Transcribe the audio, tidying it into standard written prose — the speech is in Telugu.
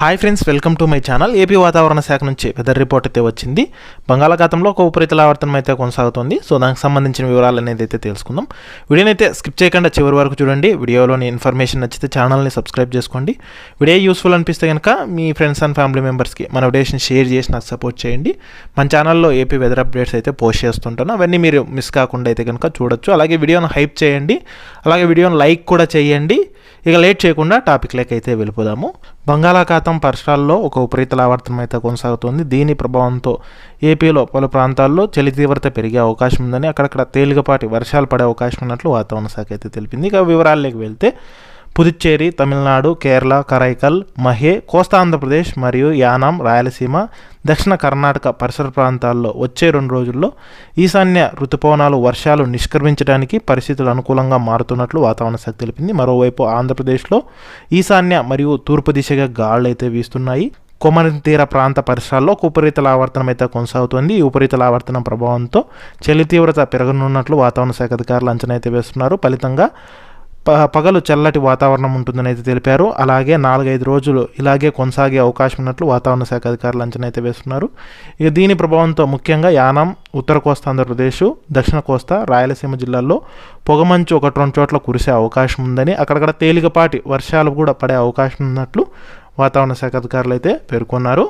Hi friends, welcome to my channel. AP వాతావరణ శాఖ నుంచి వెదర్ రిపోర్ట్ అయితే వచ్చింది. బంగాళాఖాతంలో ఒక ఉపరితల ఆవర్తనం అయితే కొనసాగుతుంది. సో దానికి సంబంధించిన వివరాలు అనేది అయితే తెలుసుకుందాం. వీడియోని అయితే స్కిప్ చేయకుండా చివరి వరకు చూడండి. వీడియోలోని ఇన్ఫర్మేషన్ నచ్చితే ఛానల్ని సబ్స్క్రైబ్ చేసుకోండి. వీడియో యూస్ఫుల్ అనిపిస్తే కనుక మీ ఫ్రెండ్స్ అండ్ ఫ్యామిలీ మెంబర్స్కి మన వీడియోస్ని షేర్ చేసి నాకు సపోర్ట్ చేయండి. మన ఛానల్లో ఏపీ వెదర్ అప్డేట్స్ అయితే పోస్ట్ చేస్తుంటాను. అవన్నీ మీరు మిస్ కాకుండా అయితే కనుక చూడొచ్చు. అలాగే వీడియోను హైప్ చేయండి, అలాగే వీడియోను లైక్ కూడా చేయండి. ఇక లేట్ చేయకుండా టాపిక్లోకి అయితే వెళ్ళిపోదాము. బంగాళాఖాతం పరిసరాల్లో ఒక ఉపరితల ఆవర్తనం అయితే కొనసాగుతుంది. దీని ప్రభావంతో ఏపీలో పలు ప్రాంతాల్లో చలి తీవ్రత పెరిగే అవకాశం ఉందని, అక్కడక్కడ తేలికపాటి వర్షాలు పడే అవకాశం ఉన్నట్లు వాతావరణ శాఖ అయితే తెలిపింది. ఇక వివరాల్లోకి వెళ్తే పుదుచ్చేరి, తమిళనాడు, కేరళ, కరైకల్, మహే, కోస్తా ఆంధ్రప్రదేశ్ మరియు యానాం, రాయలసీమ, దక్షిణ కర్ణాటక పరిసర ప్రాంతాల్లో వచ్చే 2 రోజుల్లో ఈశాన్య ఋతుపవనాలు వర్షాలు నిష్క్రమించడానికి పరిస్థితులు అనుకూలంగా మారుతున్నట్లు వాతావరణ శాఖ తెలిపింది. మరోవైపు ఆంధ్రప్రదేశ్లో ఈశాన్య మరియు తూర్పు దిశగా గాలులు అయితే వీస్తున్నాయి. కొమరిన్ తీర ప్రాంత పరిసరాల్లో ఒక ఉపరితల ఆవర్తనం అయితే కొనసాగుతుంది. ఈ ఉపరితల ఆవర్తనం ప్రభావంతో చలి తీవ్రత పెరగనున్నట్లు వాతావరణ శాఖ అధికారులు అంచనా అయితే వేస్తున్నారు. ఫలితంగా పగలు చల్లటి వాతావరణం ఉంటుందని అయితే తెలిపారు. అలాగే 4-5 రోజులు ఇలాగే కొనసాగే అవకాశం ఉన్నట్లు వాతావరణ శాఖ అధికారులు అంచనా అయితే వేస్తున్నారు. ఇక దీని ప్రభావంతో ముఖ్యంగా యానాం, ఉత్తర కోస్తా ఆంధ్రప్రదేశ్, దక్షిణ కోస్తా, రాయలసీమ జిల్లాల్లో పొగమంచు 1-2 చోట్ల కురిసే అవకాశం ఉందని, అక్కడక్కడ తేలికపాటి వర్షాలు కూడా పడే అవకాశం ఉన్నట్లు వాతావరణ శాఖ అధికారులు అయితే పేర్కొన్నారు.